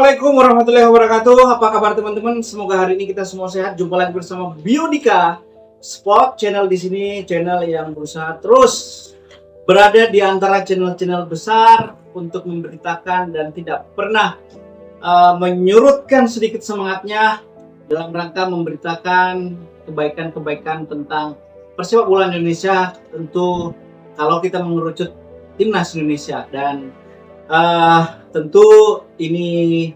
Assalamualaikum warahmatullahi wabarakatuh. Apa kabar teman-teman? Semoga hari ini kita semua sehat. Jumpa lagi bersama Biodika Sport channel di sini, channel yang berusaha terus berada di antara channel-channel besar untuk memberitakan dan tidak pernah menyurutkan sedikit semangatnya dalam rangka memberitakan kebaikan-kebaikan tentang persepak bola Indonesia. Tentu kalau kita mengerucut timnas Indonesia dan tentu ini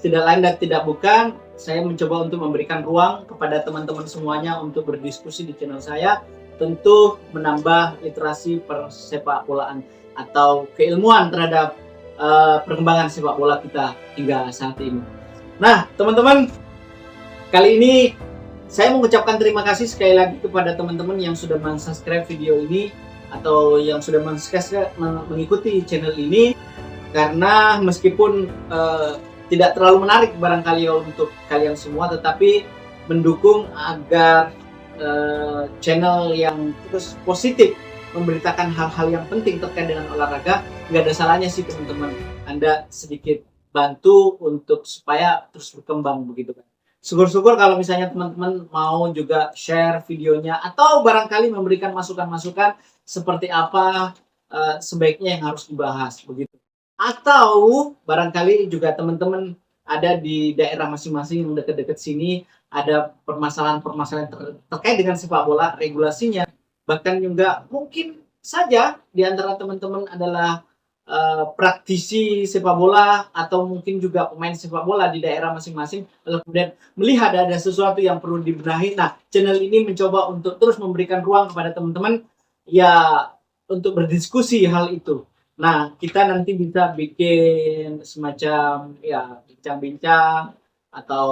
tidak lain dan tidak bukan saya mencoba untuk memberikan ruang kepada teman-teman semuanya untuk berdiskusi di channel saya, tentu menambah literasi persepak bolaan atau keilmuan terhadap perkembangan sepak bola kita hingga saat ini. Nah, teman-teman, kali ini saya mengucapkan terima kasih sekali lagi kepada teman-teman yang sudah mensubscribe video ini atau yang sudah mengikuti channel ini, karena meskipun tidak terlalu menarik barangkali untuk kalian semua, tetapi mendukung agar channel yang terus positif memberitakan hal-hal yang penting terkait dengan olahraga, nggak ada salahnya sih teman-teman Anda sedikit bantu untuk supaya terus berkembang begitu kan. Syukur-syukur kalau misalnya teman-teman mau juga share videonya atau barangkali memberikan masukan-masukan seperti apa sebaiknya yang harus dibahas begitu. Atau barangkali juga teman-teman ada di daerah masing-masing yang dekat-dekat sini ada permasalahan-permasalahan terkait dengan sepak bola, regulasinya, bahkan juga mungkin saja di antara teman-teman adalah praktisi sepak bola atau mungkin juga pemain sepak bola di daerah masing-masing, lalu kemudian melihat ada sesuatu yang perlu dibenahi. Nah, channel ini mencoba untuk terus memberikan ruang kepada teman-teman ya untuk berdiskusi hal itu. Nah, kita nanti bisa bikin semacam ya bincang-bincang atau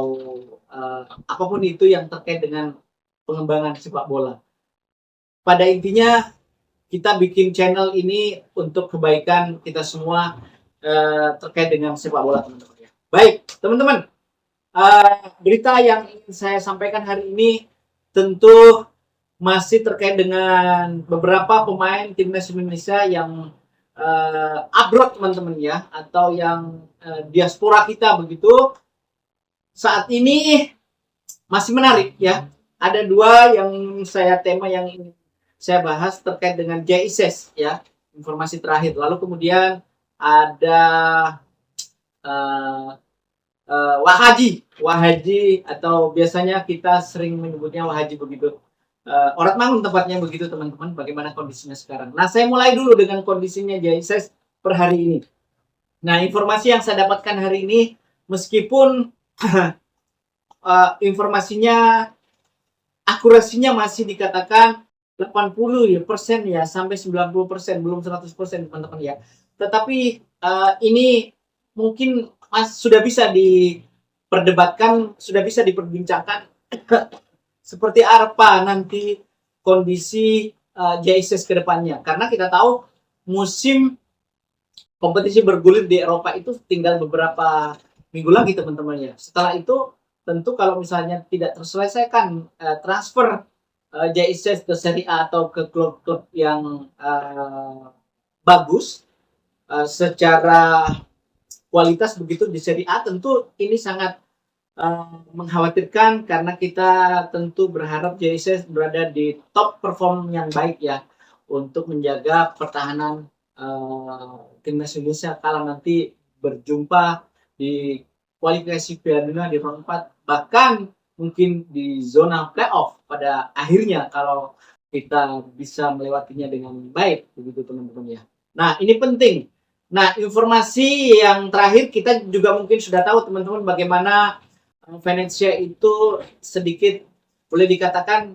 apapun itu yang terkait dengan pengembangan sepak bola. Pada intinya kita bikin channel ini untuk kebaikan kita semua terkait dengan sepak bola, teman-teman ya. Baik, teman-teman, berita yang ingin saya sampaikan hari ini tentu masih terkait dengan beberapa pemain timnas Indonesia yang abroad, teman-teman ya, atau yang diaspora kita begitu. Saat ini masih menarik ya. Ada dua yang tema yang ingin saya bahas terkait dengan JICES ya, informasi terakhir. Lalu kemudian ada Wahaji atau biasanya kita sering menyebutnya Wahaji begitu. Oratmangun tempatnya begitu teman-teman. Bagaimana kondisinya sekarang? Nah, saya mulai dulu dengan kondisinya JICES per hari ini. Nah, informasi yang saya dapatkan hari ini, meskipun informasinya akurasinya masih dikatakan 80% ya sampai 90%, belum 100% teman-teman ya. Tetapi ini mungkin sudah bisa diperdebatkan, sudah bisa diperbincangkan seperti apa nanti kondisi JICES ke depannya. Karena kita tahu musim kompetisi bergulir di Eropa itu tinggal beberapa minggu lagi teman-teman ya. Setelah itu tentu kalau misalnya tidak terselesaikan transfer JICES ke Serie A atau ke klub-klub yang bagus secara kualitas begitu di Serie A, tentu ini sangat mengkhawatirkan karena kita tentu berharap JICES berada di top perform yang baik ya untuk menjaga pertahanan timnas Indonesia kala nanti berjumpa di kualifikasi Piala Dunia di round 4, bahkan mungkin di zona playoff pada akhirnya kalau kita bisa melewatinya dengan baik begitu teman-teman ya. Nah, ini penting. Nah, informasi yang terakhir kita juga mungkin sudah tahu teman-teman bagaimana Venezia itu sedikit boleh dikatakan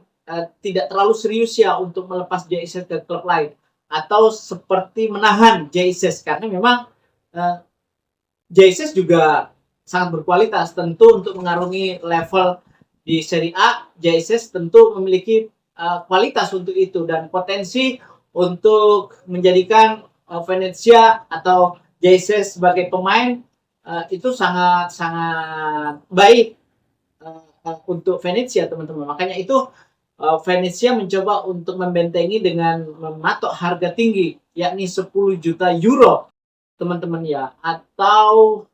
tidak terlalu serius ya untuk melepas JICES ke klub lain atau seperti menahan JICES karena memang JICES juga sangat berkualitas. Tentu untuk mengarungi level di Serie A, JICES tentu memiliki kualitas untuk itu dan potensi untuk menjadikan Venezia atau JICES sebagai pemain itu sangat baik untuk Venezia teman-teman. Makanya itu Venezia mencoba untuk membentengi dengan mematok harga tinggi yakni 10 juta euro teman-teman ya, atau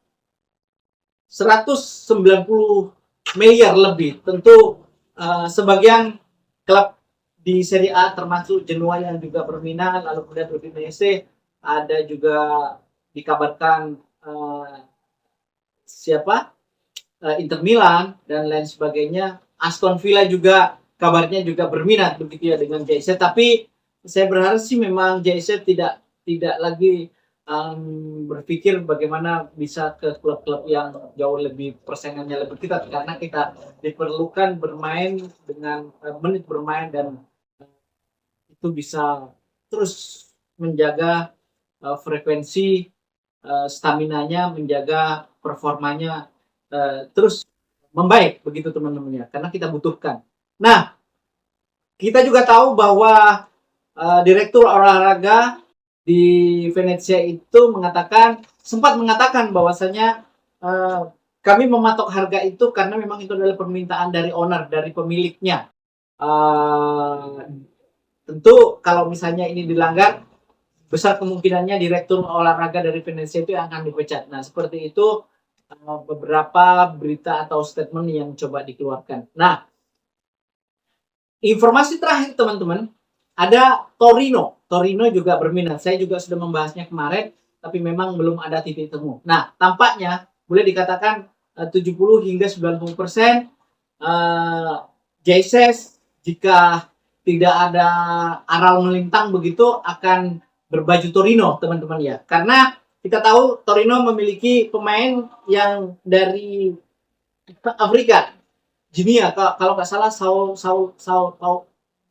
190 miliar lebih. Tentu sebagian klub di Serie A termasuk Genoa yang juga berminat, lalu kemudian Udinese, ada juga dikabarkan siapa Inter Milan dan lain sebagainya. Aston Villa juga kabarnya juga berminat begitu ya dengan JZ. Tapi saya berharap sih memang JZ tidak lagi berpikir bagaimana bisa ke klub-klub yang jauh lebih persaingannya lebih ketat, karena kita diperlukan bermain dengan menit bermain, dan itu bisa terus menjaga frekuensi stamina-nya, menjaga performanya terus membaik begitu teman-teman ya, karena kita butuhkan. Nah, kita juga tahu bahwa direktur olahraga di Venezia itu sempat mengatakan bahwasanya kami mematok harga itu karena memang itu adalah permintaan dari owner, dari pemiliknya. Tentu kalau misalnya ini dilanggar, besar kemungkinannya direktur olahraga dari Venezia itu yang akan dipecat. Nah, seperti itu beberapa berita atau statement yang coba dikeluarkan. Nah, informasi terakhir teman-teman, ada Torino. Torino juga berminat. Saya juga sudah membahasnya kemarin, tapi memang belum ada titik temu. Nah, tampaknya boleh dikatakan 70 hingga 90% Jesus jika tidak ada aral melintang begitu akan berbaju Torino, teman-teman ya. Karena kita tahu Torino memiliki pemain yang dari Afrika, Ginia, kalau nggak salah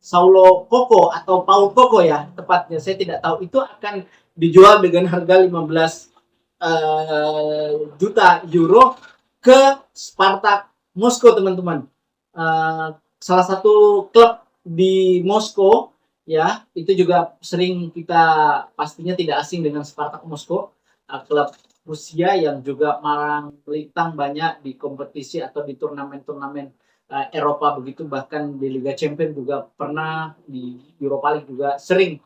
Saulo Koko atau Paul Koko ya tepatnya, saya tidak tahu. Itu akan dijual dengan harga 15 juta euro ke Spartak Moskow, teman-teman. Salah satu klub di Moskow ya, itu juga sering kita pastinya tidak asing dengan Spartak Moskow, klub Rusia yang juga marang melintang banyak di kompetisi atau di turnamen-turnamen Eropa begitu, bahkan di Liga Champions juga pernah, di Europa League juga sering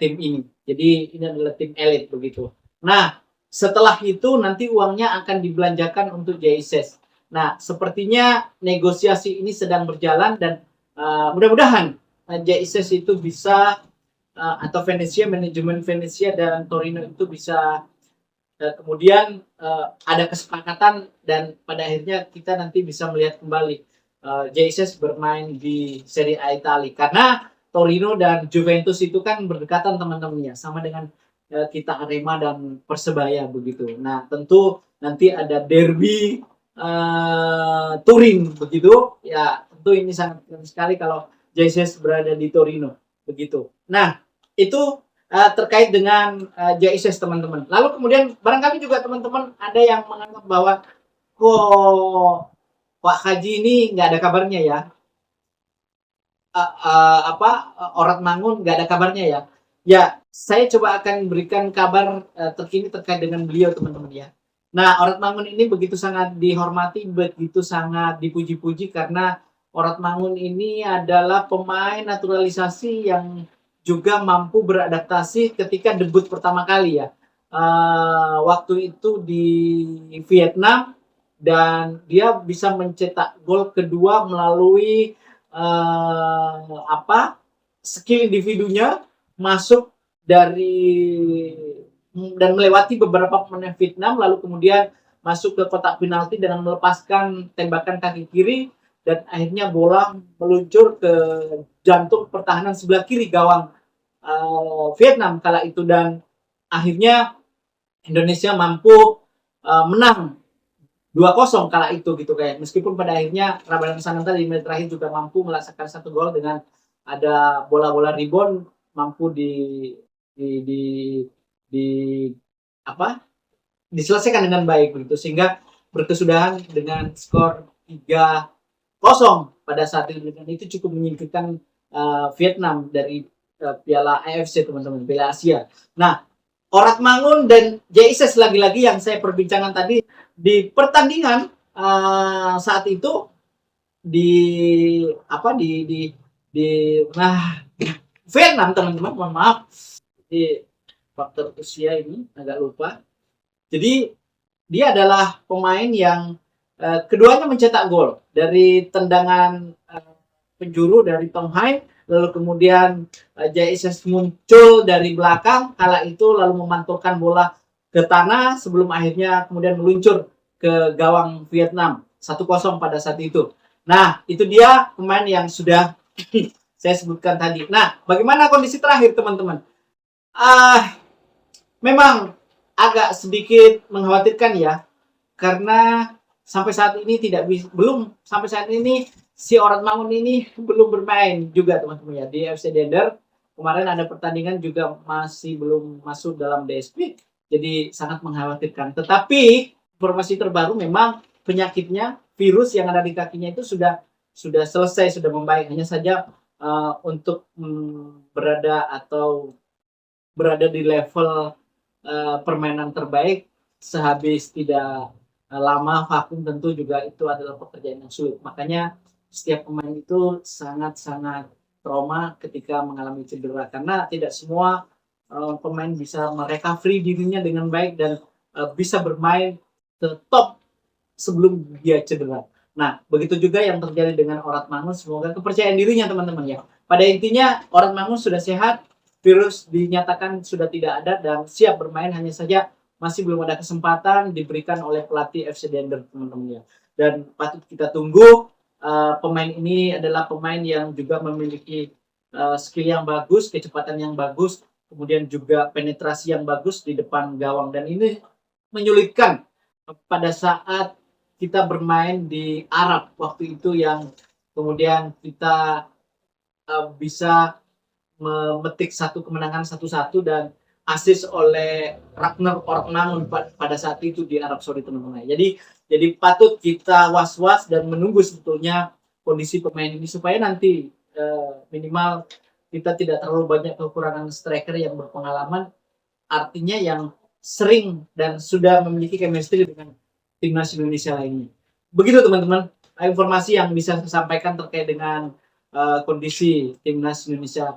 tim ini. Jadi ini adalah tim elit begitu. Nah, setelah itu nanti uangnya akan dibelanjakan untuk JSS. Nah, sepertinya negosiasi ini sedang berjalan, dan mudah-mudahan JSS itu bisa atau Venezia, manajemen Venezia dan Torino itu bisa kemudian ada kesepakatan, dan pada akhirnya kita nanti bisa melihat kembali JSS bermain di Serie A Italia, karena Torino dan Juventus itu kan berdekatan teman-teman ya, sama dengan kita Arema dan Persebaya begitu. Nah, tentu nanti ada derby Turin begitu ya, tentu ini sangat sekali kalau JSS berada di Torino begitu. Nah, itu terkait dengan JSS teman-teman. Lalu kemudian barangkali juga teman-teman ada yang menganggap bahwa kok Pak Haji ini nggak ada kabarnya ya, Orat Mangun nggak ada kabarnya ya. Ya, saya coba akan berikan kabar terkini terkait dengan beliau teman-teman ya. Nah, Orat Mangun ini begitu sangat dihormati, begitu sangat dipuji-puji, karena Orat Mangun ini adalah pemain naturalisasi yang juga mampu beradaptasi ketika debut pertama kali ya. Waktu itu di Vietnam, dan dia bisa mencetak gol kedua melalui skill individunya, masuk dari dan melewati beberapa pemain Vietnam, lalu kemudian masuk ke kotak penalti dengan melepaskan tembakan kaki kiri, dan akhirnya bola meluncur ke jantung pertahanan sebelah kiri gawang Vietnam kala itu, dan akhirnya Indonesia mampu menang 2-0 kala itu gitu kayak. Meskipun pada akhirnya Ramadan Sananta di menit terakhir juga mampu melaksanakan satu gol dengan ada bola-bola rebound, mampu di, di, di diselesaikan dengan baik begitu, sehingga berkesudahan dengan skor 3-0 pada saat itu, dan itu cukup menyingkirkan Vietnam dari Piala AFC teman-teman, Piala Asia. Nah, Orat Mangun dan JSS lagi-lagi yang saya perbincangkan tadi di pertandingan saat itu di Vietnam teman-teman, mohon maaf, di faktor usia ini agak lupa. Jadi dia adalah pemain yang keduanya mencetak gol dari tendangan penjuru dari Tom Hai, lalu kemudian JSS muncul dari belakang kala itu lalu memantulkan bola ke tanah sebelum akhirnya kemudian meluncur ke gawang Vietnam 1-0 pada saat itu. Nah, itu dia pemain yang sudah saya sebutkan tadi. Nah, bagaimana kondisi terakhir teman-teman? Memang agak sedikit mengkhawatirkan ya, karena sampai saat ini belum sampai saat ini si Orat Mangun ini belum bermain juga teman-teman ya di FC Dender. Kemarin ada pertandingan juga masih belum masuk dalam DSP, jadi sangat mengkhawatirkan. Tetapi informasi terbaru memang penyakitnya, virus yang ada di kakinya itu sudah selesai, sudah membaik. Hanya saja untuk berada di level permainan terbaik sehabis tidak lama vakum, tentu juga itu adalah pekerjaan yang sulit. Makanya setiap pemain itu sangat-sangat trauma ketika mengalami cedera, karena tidak semua pemain bisa merecovery dirinya dengan baik dan bisa bermain ke top sebelum dia cedera. Nah, begitu juga yang terjadi dengan Orat Mangun. Semoga kepercayaan dirinya teman-teman ya. Pada intinya Orat Mangun sudah sehat, virus dinyatakan sudah tidak ada dan siap bermain, hanya saja masih belum ada kesempatan diberikan oleh pelatih FC Dender teman-teman ya. Dan patut kita tunggu, pemain ini adalah pemain yang juga memiliki skill yang bagus, kecepatan yang bagus, kemudian juga penetrasi yang bagus di depan gawang, dan ini menyulitkan pada saat kita bermain di Arab waktu itu, yang kemudian kita bisa memetik satu kemenangan 1-1 dan asis oleh Ragnar Ortmangun pada saat itu di Arab Saudi teman-teman. Jadi patut kita was-was dan menunggu sebetulnya kondisi pemain ini supaya nanti minimal kita tidak terlalu banyak kekurangan striker yang berpengalaman, artinya yang sering dan sudah memiliki chemistry dengan timnas Indonesia lainnya. Begitu teman-teman informasi yang bisa saya sampaikan terkait dengan kondisi timnas Indonesia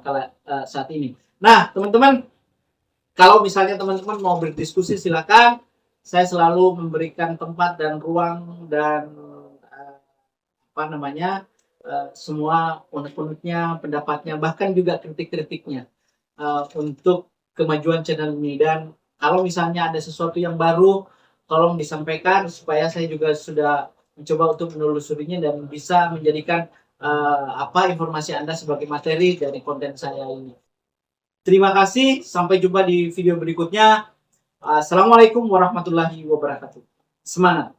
saat ini. Nah teman-teman, kalau misalnya teman-teman mau berdiskusi silakan, saya selalu memberikan tempat dan ruang dan semua unek-uneknya, pendapatnya, bahkan juga kritik-kritiknya untuk kemajuan channel ini. Dan kalau misalnya ada sesuatu yang baru, tolong disampaikan supaya saya juga sudah mencoba untuk menelusurinya dan bisa menjadikan informasi Anda sebagai materi dari konten saya ini. Terima kasih, sampai jumpa di video berikutnya. Assalamualaikum warahmatullahi wabarakatuh. Semangat!